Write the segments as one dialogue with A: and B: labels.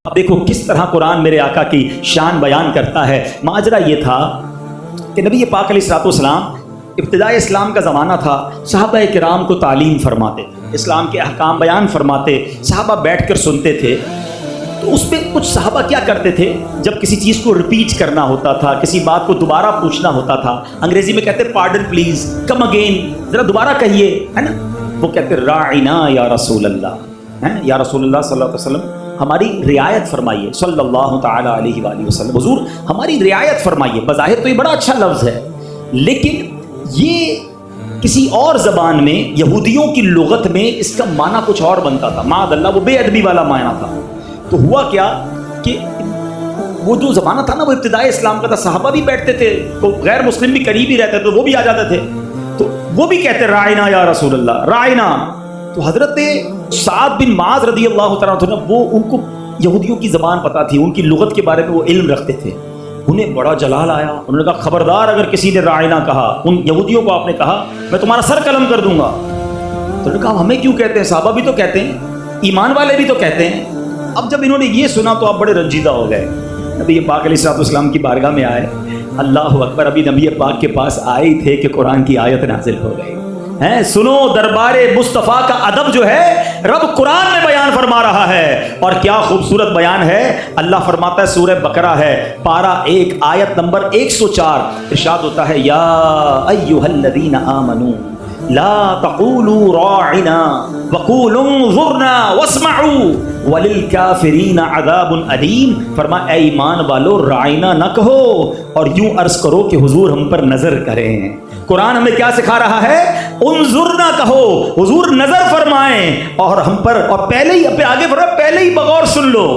A: اب دیکھو کس طرح قرآن میرے آقا کی شان بیان کرتا ہے۔ ماجرا یہ تھا کہ نبی پاک علیہ الصلوۃ والسلام ابتدائی اسلام کا زمانہ تھا، صحابہ کرام کو تعلیم فرماتے، اسلام کے احکام بیان فرماتے، صحابہ بیٹھ کر سنتے تھے۔ تو اس پہ کچھ صحابہ کیا کرتے تھے، جب کسی چیز کو ریپیٹ کرنا ہوتا تھا، کسی بات کو دوبارہ پوچھنا ہوتا تھا، انگریزی میں کہتے پارڈن پلیز، کم اگین، ذرا دوبارہ کہیے، ہے نا، وہ کہتے راعنا یا رسول اللہ، یا رسول اللہ صلی اللہ علیہ وسلم ہماری رعایت فرمائیے، صلی اللہ تعالی علیہ وآلہ وسلم، حضور ہماری رعایت فرمائیے۔ بظاہر تو یہ بڑا اچھا لفظ ہے، لیکن یہ کسی اور زبان میں، یہودیوں کی لغت میں اس کا معنی کچھ اور بنتا تھا، معاذ اللہ وہ بے ادبی والا معنی تھا۔ تو ہوا کیا کہ وہ جو زمانہ تھا نا وہ ابتدائی اسلام کا تھا، صحابہ بھی بیٹھتے تھے، تو غیر مسلم بھی قریب ہی رہتے تھے، وہ بھی آ جاتے تھے، تو وہ بھی کہتے رائنا یا رسول اللہ، رائنا۔ تو حضرت سعد بن معاذ رضی اللہ تعالیٰ عنہ، وہ ان کو یہودیوں کی زبان پتہ تھی، ان کی لغت کے بارے میں وہ علم رکھتے تھے، انہیں بڑا جلال آیا، انہوں نے کہا خبردار اگر کسی نے رائنا کہا، ان یہودیوں کو آپ نے کہا میں تمہارا سر قلم کر دوں گا۔ تو انہوں نے کہا ہمیں کیوں کہتے ہیں، صحابہ بھی تو کہتے ہیں، ایمان والے بھی تو کہتے ہیں۔ اب جب انہوں نے یہ سنا تو آپ بڑے رنجیدہ ہو گئے، نبی پاک علیہ الصلوۃ والسلام کی بارگاہ میں آئے، اللہ اکبر، ابھی نبی پاک کے پاس آئے ہی تھے کہ قرآن کی آیت نازل ہو گئی ہیں۔ سنو دربار مصطفیٰ کا ادب جو ہے رب قرآن میں بیان فرما رہا ہے، اور کیا خوبصورت بیان ہے۔ اللہ فرماتا ہے، سورہ بقرہ ہے، پارہ 1 آیت نمبر 104، ارشاد ہوتا ہے یا ایھا الذین آمنوا لا تقولوا راعنا وقولوا انظرنا واسمعوا وللکافرین عذاب علیم۔ فرمایا اے ایمان والو راعنا نہ کہو اور یوں عرض کرو کہ حضور ہم پر نظر کریں۔ قرآن ہمیں کیا سکھا رہا ہے، انظرنا کہو، حضور نظر فرمائیں اور ہم پر، اور پہلے ہی آگے فرمایا پہلے ہی بغور سن لو،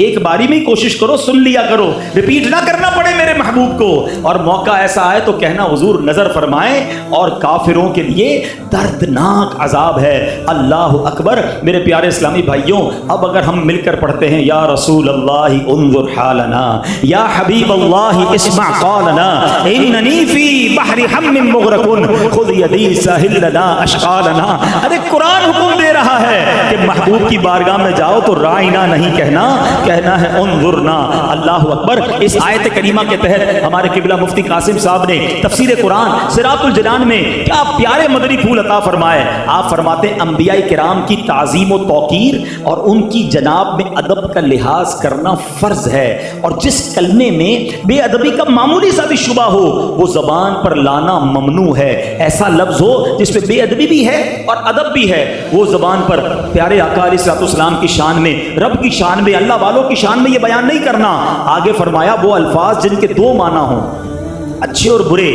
A: ایک باری میں کوشش کرو، سن لیا کرو، ریپیٹ نہ کرنا پڑے میرے محبوب کو، اور موقع ایسا آئے تو کہنا حضور نظر فرمائیں، اور کافروں کے لیے دردناک عذاب ہے۔ اللہ اکبر۔ میرے پیارے اسلامی بھائیوں، اب اگر ہم مل کر پڑھتے ہیں یا رسول اللہ انظر حالنا، یا حبیب اللہ اسمع قالنا، اننی فی بحر ہم مغرق خذ یدی ساحل لنا اشقالنا۔ ارے قرآن حکم دے رہا ہے کہ محبوب کی بارگاہ میں جاؤ تو رائنا نہیں کہنا ہے انظرنا۔ اللہ اکبر۔ اس آیت کریمہ کے تحت ہمارے قبلہ مفتی قاسم صاحب نے تفسیر قرآن صراط الجنان میں کیا پیارے مدنی پھول عطا فرمائے۔ آپ فرماتے ہیں انبیاء کرام کی تعظیم و توقیر اور ان کی جناب میں ادب کا لحاظ کرنا فرض ہے، اور جس کلمے میں بے ادبی کا معمولی سا بھی شبہ ہو وہ زبان پر لانا ممنوع ہے۔ ایسا لفظ ہو جس پہ بے ادبی بھی ہے اور ادب بھی ہے، وہ زبان پر پیارے آقا علیہ الصلوۃ والسلام کی شان میں، رب کی شان میں، اللہ والوں کی شان میں یہ بیان نہیں کرنا۔ آگے فرمایا وہ الفاظ جن کے 2 معنی ہوں، اچھے اور برے،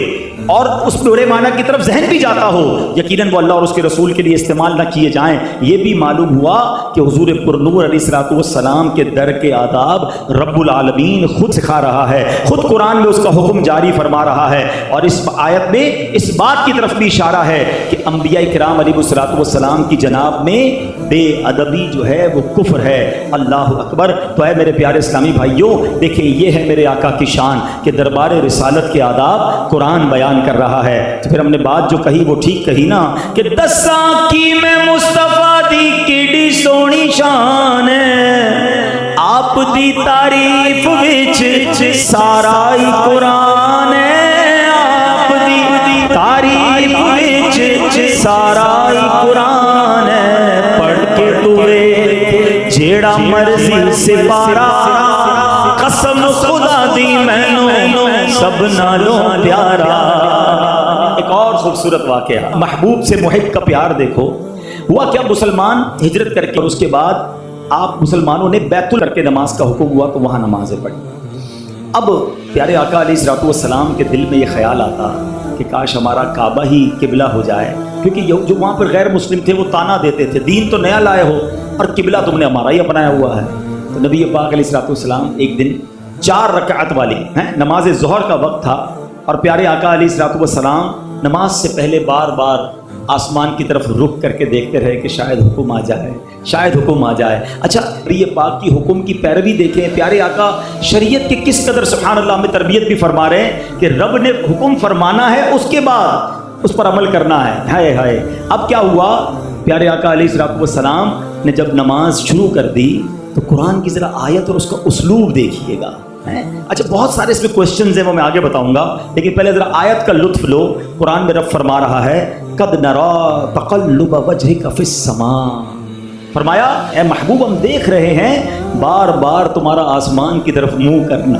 A: اور اس برے معنی کی طرف ذہن بھی جاتا ہو، یقیناً وہ اللہ اور اس کے رسول کے لیے استعمال نہ کیے جائیں۔ یہ بھی معلوم ہوا کہ حضور پرنور علیہ الصلوۃ والسلام کے در کے آداب رب العالمین خود سکھا رہا ہے، خود قرآن میں اس کا حکم جاری فرما رہا ہے، اور اس آیت میں اس بات کی طرف بھی اشارہ ہے کہ انبیاء کرام علیہ الصلوۃ والسلام کی جناب میں بے ادبی جو ہے وہ کفر ہے۔ اللہ اکبر۔ تو اے میرے پیارے اسلامی بھائیوں، دیکھیں یہ ہے میرے آقا کی شان کہ دربار رسالت کے آداب قرآن بیان کر رہا ہے۔ تو پھر ہم نے بات جو کہی وہ ٹھیک کہی نا کہ دساں کی میں مصطفیٰ دی کیڑی سونی شان ہے، آپ دی تعریف وچ سارا ہی قرآن ہے، آپ دی تعریف وچ سارا ہی قرآن ہے، پڑھ کے توے جیڑا مرضی سپارا، قسم خدا دی مینوں سب نالوں پیارا۔ ایک اور خوبصورت واقعہ، محبوب سے محب کا پیار دیکھو۔ ہوا کیا، مسلمان ہجرت کر کے اور اس کے بعد آپ مسلمانوں نے بیت اللہ کر کے نماز کا حکم ہوا تو وہاں نمازیں پڑھی۔ اب پیارے آقا علیہ الصلوۃ والسلام کے دل میں یہ خیال آتا کہ کاش ہمارا کعبہ ہی قبلہ ہو جائے، کیونکہ جو وہاں پر غیر مسلم تھے وہ تانا دیتے تھے دین تو نیا لائے ہو اور قبلہ تم نے ہمارا ہی اپنایا ہوا ہے۔ تو نبی پاک علیہ الصلوۃ والسلام ایک دن 4 رکعت والی نماز ظہر کا وقت تھا، اور پیارے آقا علیہ الصلوۃ والسلام نماز سے پہلے بار بار آسمان کی طرف رخ کر کے دیکھتے رہے کہ شاید حکم آ جائے، شاید حکم آ جائے۔ اچھا نبی پاک کی حکم کی پیروی دیکھیں، پیارے آقا شریعت کے کس قدر سبحان اللہ میں تربیت بھی فرما رہے ہیں کہ رب نے حکم فرمانا ہے، اس کے بعد اس پر عمل کرنا ہے۔ ہائے ہائے، اب کیا ہوا، پیارے آقا علیہ الصلوۃ والسلام نے جب نماز شروع کر دی تو قرآن کی ذرا آیت اور اس کا اسلوب دیکھیے گا. اچھا بہت سارے اس میں کوشچنز ہیں، وہ میں آگے بتاؤں گا، لیکن پہلے ذرا آیت کا لطف لو. قرآن میں رب فرما رہا ہے قد نرا تقلب وجهک فی السماء، فرمایا اے محبوب ہم دیکھ رہے ہیں بار بار تمہارا آسمان کی طرف منہ کرنا.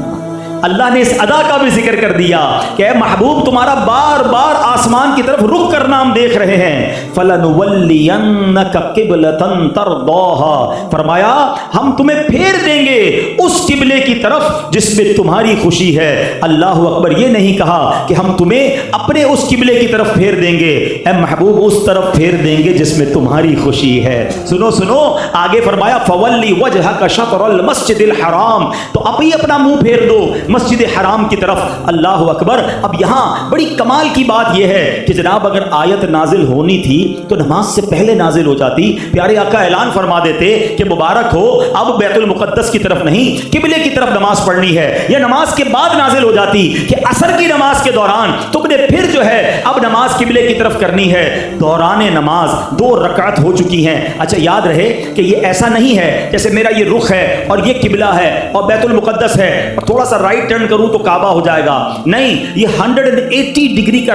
A: اللہ نے اس ادا کا بھی ذکر کر دیا کہ اے محبوب تمہارا بار بار آسمان کی طرف رخ کرنا ہم دیکھ رہے ہیں. فَلَنُوَلِّيَنَّكَ قِبْلَةً تَرْضَاهَا، فرمایا ہم تمہیں پھیر دیں گے اس قبلے کی طرف جس میں تمہاری خوشی ہے. اللہ اکبر. یہ نہیں کہا کہ ہم تمہیں اپنے اس قبلے کی طرف پھیر دیں گے، اے محبوب اس طرف پھیر دیں گے جس میں تمہاری خوشی ہے. سنو سنو آگے فرمایا فَوَلِّ وَجْهَكَ شَطْرَ الْمَسْجِدِ الْحَرَامِ، تو اب ہی اپنا منہ پھیر دو مسجد حرام کی طرف. اللہ اکبر. اب یہاں بڑی کمال کی بات یہ ہے کہ جناب اگر آیت نازل ہونی تھی تو نماز سے پہلے نازل ہو جاتی. پیارے آقا اعلان فرما دیتے کہ مبارک ہو اب بیت المقدس کی طرف نہیں قبلے کی طرف نماز پڑھنی ہے. یہ نماز کے بعد نازل ہو جاتی کہ عصر کی نماز کے دوران تم نے پھر جو ہے اب نماز قبلے کی طرف کرنی ہے. دوران نماز 2 رکعت ہو چکی ہیں. اچھا یاد رہے کہ یہ ایسا نہیں ہے جیسے میرا یہ رخ ہے اور یہ قبلہ ہے اور بیت المقدس ہے اور تھوڑا سا رائٹ ٹرن کروں تو کعبہ ہو جائے گا. نہیں، یہ 180 ڈگری کا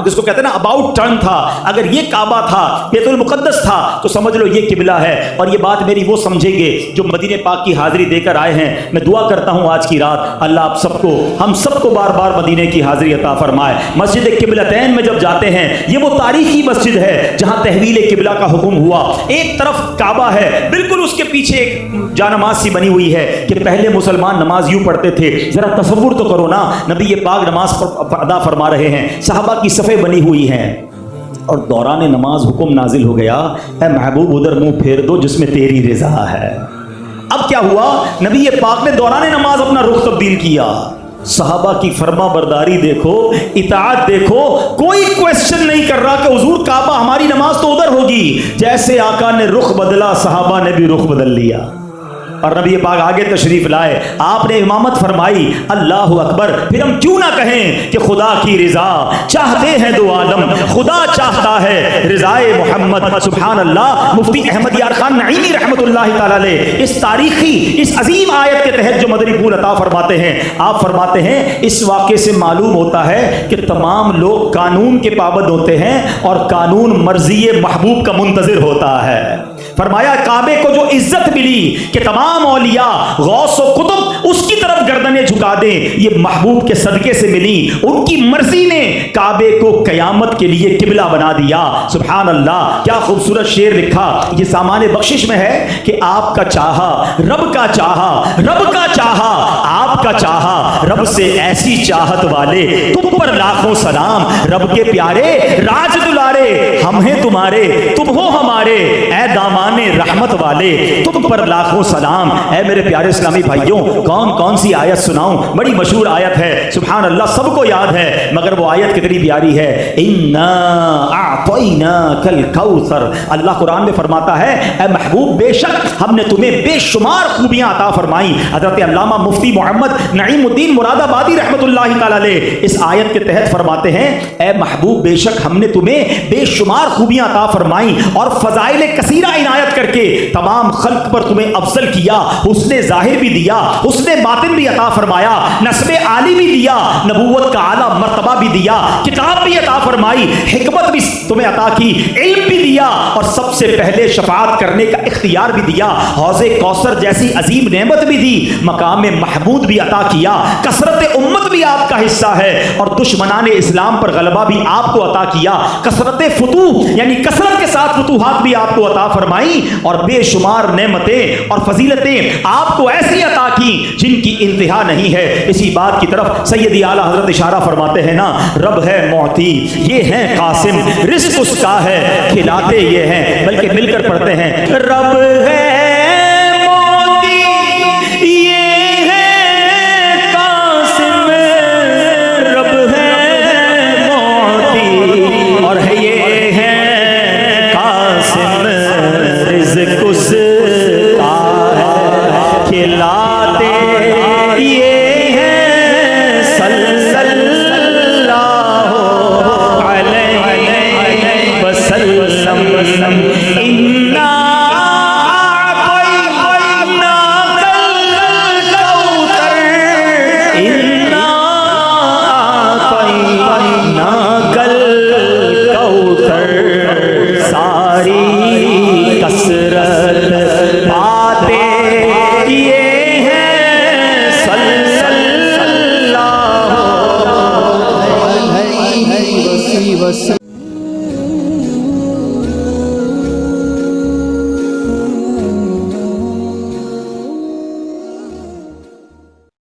A: جس کو کہتے ہیں نا اباؤٹ ٹرن تھا. اگر یہ کعبہ تھا بیت المقدس تھا تو سمجھ لو یہ قبلہ ہے. اور یہ بات میری وہ سمجھیں گے جو مدینے پاک کی حاضری دے کر آئے ہیں. میں دعا کرتا ہوں آج کی رات اللہ آپ سب کو ہم سب کو بار بار مدینے کی حاضری عطا فرمائے. مسجد قبلتین میں جب جاتے ہیں یہ وہ تاریخی مسجد ہے جہاں تحویل قبلہ کا حکم ہوا. ایک طرف کعبہ ہے، بالکل اس کے پیچھے ایک جانماز سی بنی ہوئی ہے کہ پہلے مسلمان نماز یوں پڑھتے تھے. ذرا تصور تو کرو نا، نبی پاک نماز ادا فرما رہے ہیں، صحابہ کی صفیں بنی ہوئی ہیں اور دوران نماز حکم نازل ہو گیا اے محبوب ادھر منہ پھیر دو جس میں تیری رضا ہے. اب کیا ہوا؟ نبی پاک نے دوران نماز اپنا رخ تبدیل کیا. صحابہ کی فرما برداری دیکھو، اطاعت دیکھو. کوئی کوشچن نہیں کر رہا کہ حضور کعبہ ہماری نماز تو ادھر ہوگی. جیسے آقا نے رخ بدلا صحابہ نے بھی رخ بدل لیا اور نبی پاک آگے تشریف لائے. آپ نے امامت فرمائی. اللہ اکبر. پھر ہم کیوں نہ کہیں کہ خدا کی رضا چاہتے ہیں 2 عالم، خدا چاہتا ہے رضائے محمد. سبحان اللہ. مفتی احمد یار خان نعیمی رحمت اللہ تعالی علیہ اس تاریخی اس عظیم آیت کے تحت جو مدنی پھول عطا فرماتے ہیں، آپ فرماتے ہیں اس واقعے سے معلوم ہوتا ہے کہ تمام لوگ قانون کے پابند ہوتے ہیں اور قانون مرضی محبوب کا منتظر ہوتا ہے. فرمایا کعبے کو جو عزت ملی کہ تمام اولیاء غوث و قطب اس کی طرف گردنیں جھکا دیں، یہ محبوب کے صدقے سے ملی. ان کی مرضی نے کعبے کو قیامت کے لیے قبلہ بنا دیا. سبحان اللہ. کیا خوبصورت شعر لکھا. یہ سامان بخشش میں ہے کہ آپ کا چاہا رب کا چاہا، رب کا چاہا آپ کا چاہا، رب سے ایسی چاہت والے تم پر لاکھوں سلام. رب کے پیارے راج دلارے ہم ہیں تمہارے تم ہو ہمارے، اے دامان رحمت والے تم پر لاکھوں سلام. اے میرے پیارے اسلامی بھائیوں، کون سی آیت سناؤں؟ بڑی مشہور آیت ہے، سبحان اللہ، سب کو یاد ہے، مگر وہ آیت کتنی پیاری ہے. انا اعطیناک الکوثر. اللہ قرآن میں فرماتا ہے اے محبوب بے شک ہم نے تمہیں بے شمار خوبیاں عطا فرمائیں. حضرت علامہ مفتی محمد نعیم الدین مراد آبادی رحمت اللہ تعالی علیہ اس آیت کے تحت فرماتے ہیں اے محبوب بے شک ہم نے تمہیں بے شمار خوبیاں عطا فرمائیں اور فضائل کثیرہ عنایت کر کے تمام خلق پر تمہیں افضل کیا. حسن ظاہر بھی دیا، حسن باطن بھی عطا فرمایا، نسب عالی بھی دیا، نبوت کا اعلیٰ مرتبہ بھی دیا، کتاب بھی عطا فرمائی، حکمت بھی تمہیں عطا کی، علم بھی دیا اور سب سے پہلے شفاعت کرنے کا اختیار بھی دیا. حوض کوثر جیسی عظیم نعمت بھی دی، مقام محمود بھی عطا کیا، کثرت امت بھی آپ کا حصہ ہے اور دشمنان اسلام پر غلبہ بھی آپ کو عطا کیا. کثرت فتوح یعنی کثرت کے ساتھ فتوحات بھی آپ کو عطا فرمائی اور بے شمار نعمتیں اور فضیلتیں آپ کو ایسی عطا کی جن کی انتہا نہیں ہے. اسی بات کی طرف سیدی اعلیٰ حضرت اشارہ فرماتے ہیں نا، رب ہے معطی یہ ہے قاسم، رزق اس کا ہے کھلاتے یہ ہیں. بلکہ مل کر پڑھتے ہیں رب ہے
B: وسلم.